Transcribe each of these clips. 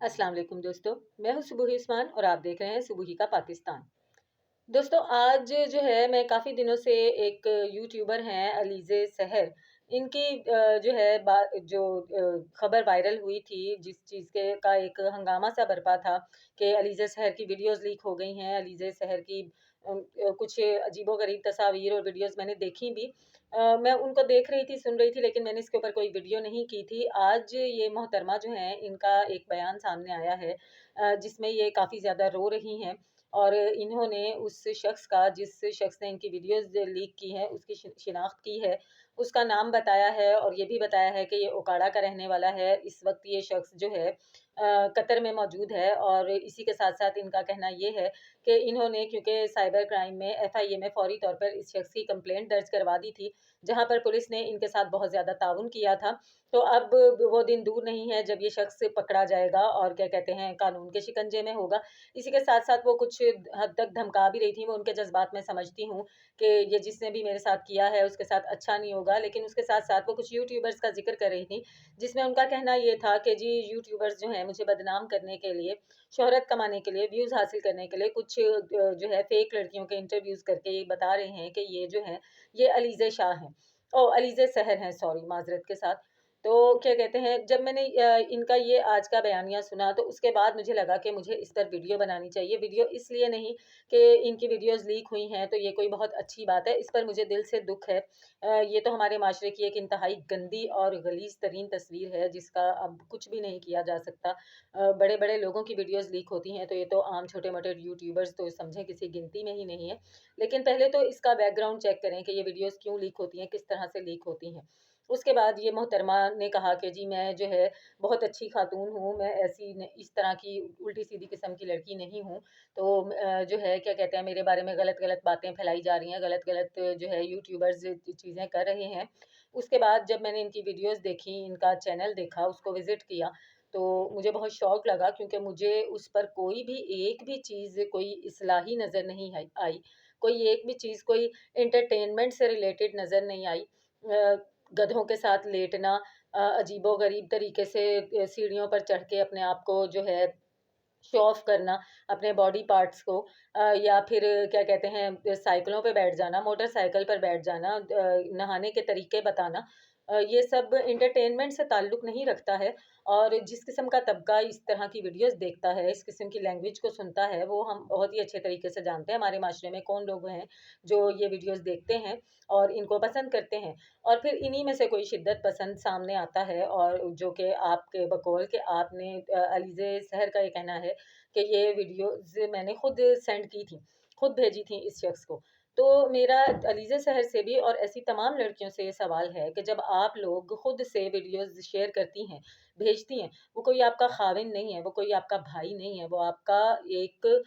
अस्सलाम वालेकुम दोस्तों। मैं हूँ सुबुही उस्मान और आप देख रहे हैं सुबुही का पाकिस्तान। दोस्तों, आज जो है मैं काफ़ी दिनों से एक यूट्यूबर हैं अलीज़े सहर, इनकी जो है खबर वायरल हुई थी, जिस चीज़ के का एक हंगामा सा बरपा था कि अलीज़े सहर की वीडियोज़ लीक हो गई हैं। अलीज़े सहर की कुछ अजीबो-गरीब तस्वीर और वीडियोज़ मैंने देखी भी। मैं उनको देख रही थी, सुन रही थी, लेकिन मैंने इसके ऊपर कोई वीडियो नहीं की थी। आज ये मोहतरमा जो हैं, इनका एक बयान सामने आया है जिसमें ये काफ़ी ज़्यादा रो रही हैं और इन्होंने उस शख्स का जिस शख्स ने इनकी वीडियोज़ लीक की हैं, उसकी शिनाख्त की है, उसका नाम बताया है और ये भी बताया है कि ये ओकाड़ा का रहने वाला है। इस वक़्त ये शख्स जो है कतर में मौजूद है और इसी के साथ-साथ इनका कहना ये है कि इन्होंने क्योंकि साइबर क्राइम में एफआईए में फ़ौरी तौर पर इस शख्स की कंप्लेंट दर्ज करवा दी थी, जहाँ पर पुलिस ने इनके साथ बहुत ज़्यादा ताउन किया था। तो अब वो दिन दूर नहीं है जब ये शख्स पकड़ा जाएगा और क्या कहते हैं, कानून के शिकंजे में होगा। इसी के साथ-साथ वो कुछ हद तक धमका भी रही थी, मैं उनके जज़्बात मैं समझती हूँ कि ये जिसने भी मेरे साथ किया है उसके साथ अच्छा नहीं होगा। लेकिन उसके साथ-साथ वो कुछ यूट्यूबर्स का ज़िक्र कर रही थी, जिसमें उनका कहना ये था कि जी यूट्यूबर्स जो हैं मुझे बदनाम करने के लिए, शोहरत कमाने के लिए, व्यूज़ हासिल करने के लिए कुछ जो है फेक लड़कियों के इंटरव्यूज़ करके ये बता रहे हैं कि ये जो हैं, ये अलीज़े शाह हैं। ओह! अलीज़े सहर हैं, सॉरी माज़रत के साथ। तो क्या कहते हैं, जब मैंने इनका ये आज का बयानिया सुना तो उसके बाद मुझे लगा कि मुझे इस पर वीडियो बनानी चाहिए। वीडियो इसलिए नहीं कि इनकी वीडियोज़ लीक हुई हैं तो ये कोई बहुत अच्छी बात है, इस पर मुझे दिल से दुःख है। ये तो हमारे माशरे की एक इंतहाई गंदी और गलीज़ तरीन तस्वीर है जिसका अब कुछ भी नहीं किया जा सकता। बड़े-बड़े लोगों की वीडियोज़ लीक होती हैं तो ये तो आम छोटे-मोटे यूट्यूबर्स तो समझें किसी गिनती में ही नहीं है। लेकिन पहले तो इसका बैकग्राउंड चेक करें कि ये वीडियोज़ क्यों लीक होती हैं, किस तरह से लीक होती हैं। उसके बाद ये मोहतरमा ने कहा कि जी मैं जो है बहुत अच्छी खातून हूँ, मैं ऐसी न इस तरह की उल्टी-सीधी किस्म की लड़की नहीं हूँ। तो जो है क्या कहते हैं, मेरे बारे में गलत-गलत बातें फैलाई जा रही हैं, गलत-गलत जो है यूट्यूबर्स चीज़ें कर रहे हैं। उसके बाद जब मैंने इनकी वीडियोज़ देखी, इनका चैनल देखा, उसको विज़िट किया, तो मुझे बहुत शौक लगा क्योंकि मुझे उस पर कोई भी एक भी चीज़ कोई इस्लाही नज़र नहीं आई। कोई एक भी चीज़ कोई एंटरटेनमेंट से रिलेटेड नज़र नहीं आई। गधों के साथ लेटना, अजीबो-गरीब तरीके से सीढ़ियों पर चढ़ के अपने आप को जो है शो ऑफ करना, अपने बॉडी पार्ट्स को, या फिर क्या कहते हैं साइकिलों पे बैठ जाना, मोटरसाइकिल पर बैठ जाना, नहाने के तरीके बताना, ये सब एंटरटेनमेंट से ताल्लुक नहीं रखता है। और जिस किस्म का तबका इस तरह की वीडियोज़ देखता है, इस किस्म की लैंग्वेज को सुनता है, वो हम बहुत ही अच्छे तरीके से जानते हैं। हमारे माशरे में कौन लोग हैं जो ये वीडियोज़ देखते हैं और इनको पसंद करते हैं। और फिर इन्हीं में से कोई शिद्दत पसंद सामने आता है और जो कि आपके बकौल के आपने अलीज़े सहर का ये कहना है कि ये वीडियोज़ मैंने खुद सेंड की थी, खुद भेजी थी इस शख्स को। तो मेरा अलीज़ा शहर से भी और ऐसी तमाम लड़कियों से ये सवाल है कि जब आप लोग खुद से वीडियोज़ शेयर करती हैं, भेजती हैं, वो कोई आपका ख़ाविन नहीं है, वो कोई आपका भाई नहीं है, वो आपका एक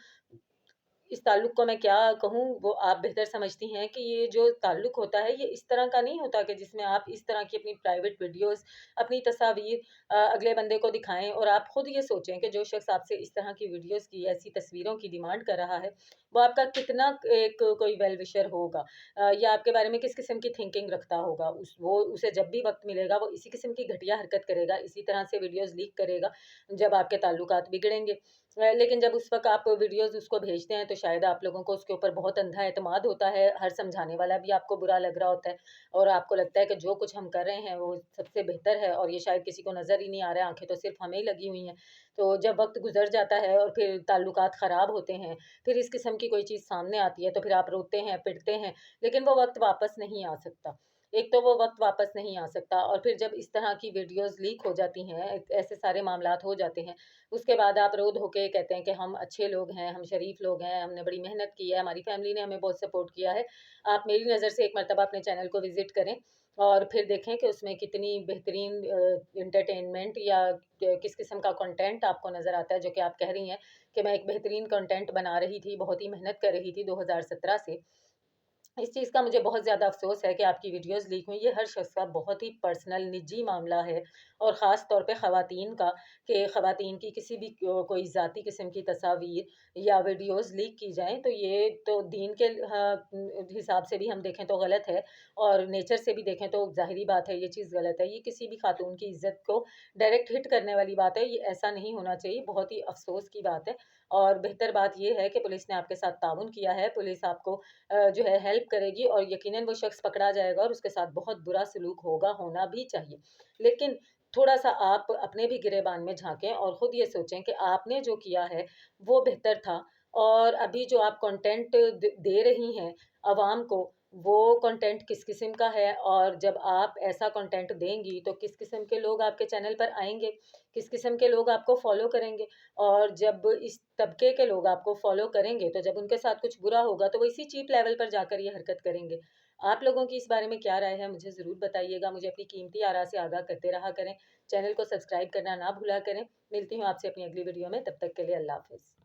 इस ताल्लुक को मैं क्या कहूँ, वो आप बेहतर समझती हैं कि ये जो ताल्लुक होता है, ये इस तरह का नहीं होता कि जिसमें आप इस तरह की अपनी प्राइवेट वीडियोज़, अपनी तस्वीर अगले बंदे को दिखाएँ और आप खुद ये सोचें कि जो शख्स आपसे इस तरह की वीडियोज़ की, ऐसी तस्वीरों की डिमांड कर रहा है, वो आपका कितना एक कोई वेल विशर होगा, या आपके बारे में किस किस्म की थिंकिंग रखता होगा। उसे जब भी वक़्त मिलेगा, वो इसी किस्म की घटिया हरकत करेगा, इसी तरह से वीडियोज़ लीक करेगा, जब आपके ताल्लुकात बिगड़ेंगे। लेकिन जब उस वक़्त आप वीडियोज़ उसको भेजते हैं, तो शायद आप लोगों को उसके ऊपर बहुत अंधा एतमाद होता है, हर समझाने वाला भी आपको बुरा लग रहा होता है और आपको लगता है कि जो कुछ हम कर रहे हैं, वो सबसे बेहतर है और ये शायद किसी को नज़र ही नहीं आ रहा है, आँखें तो सिर्फ़ हमें ही लगी हुई हैं। तो जब वक़्त गुज़र जाता है और फिर ताल्लुकात ख़राब होते हैं, फिर इस किस्म की कोई चीज़ सामने आती है, तो फिर आप रोते हैं, पिटते हैं, लेकिन वो वक़्त वापस नहीं आ सकता। एक तो वो वक़्त वापस नहीं आ सकता और फिर जब इस तरह की वीडियोज़ लीक हो जाती हैं, ऐसे सारे मामलात हो जाते हैं, उसके बाद आप रो धो के कहते हैं कि हम अच्छे लोग हैं, हम शरीफ लोग हैं, हमने बड़ी मेहनत की है, हमारी फैमिली ने हमें बहुत सपोर्ट किया है। आप मेरी नज़र से एक मर्तबा अपने चैनल को विज़िट करें और फिर देखें कि उसमें कितनी बेहतरीन एंटरटेनमेंट या किस किस्म का कंटेंट आपको नज़र आता है, जो कि आप कह रही हैं कि मैं एक बेहतरीन कंटेंट बना रही थी, बहुत ही मेहनत कर रही थी 2017 से। इस चीज़ का मुझे बहुत ज़्यादा अफ़सोस है कि आपकी वीडियोज़ लीक हुई। ये हर शख़्स का बहुत ही पर्सनल निजी मामला है और ख़ास तौर पे ख़वातीन का, कि ख़वातीन की किसी भी कोई ज़ाती किस्म की तस्वीर या वीडियोज़ लीक की जाएँ, तो ये तो दीन के हिसाब से भी हम देखें तो गलत है और नेचर से भी देखें तो ज़ाहिरी बात है, ये चीज़ गलत है। ये किसी भी ख़ातून की इज़्ज़त को डायरेक्ट हिट करने वाली बात है, ये ऐसा नहीं होना चाहिए, बहुत ही अफ़सोस की बात है। और बेहतर बात ये है कि पुलिस ने आपके साथ ताउन किया है, पुलिस आपको जो है हेल्प करेगी और यकीनन वो शख्स पकड़ा जाएगा और उसके साथ बहुत बुरा सलूक होगा, होना भी चाहिए। लेकिन थोड़ा-सा आप अपने भी गिरेबान में झाँकें और खुद ये सोचें कि आपने जो किया है, वो बेहतर था और अभी जो आप कंटेंट दे रही हैं अवाम को, वो कंटेंट किस किस्म का है और जब आप ऐसा कंटेंट देंगी, तो किस किस्म के लोग आपके चैनल पर आएँगे, किस किस्म के लोग आपको फ़ॉलो करेंगे। और जब इस तबके के लोग आपको फ़ॉलो करेंगे, तो जब उनके साथ कुछ बुरा होगा, तो वो इसी चीप लेवल पर जाकर ये हरकत करेंगे। आप लोगों की इस बारे में क्या राय है, मुझे ज़रूर बताइएगा। मुझे अपनी कीमती आरा से आगाह करते रहा करें। चैनल को सब्सक्राइब करना ना भूला करें। मिलती हूँ आपसे अपनी अगली वीडियो में, तब तक के लिए अल्लाह हाफ़िज़।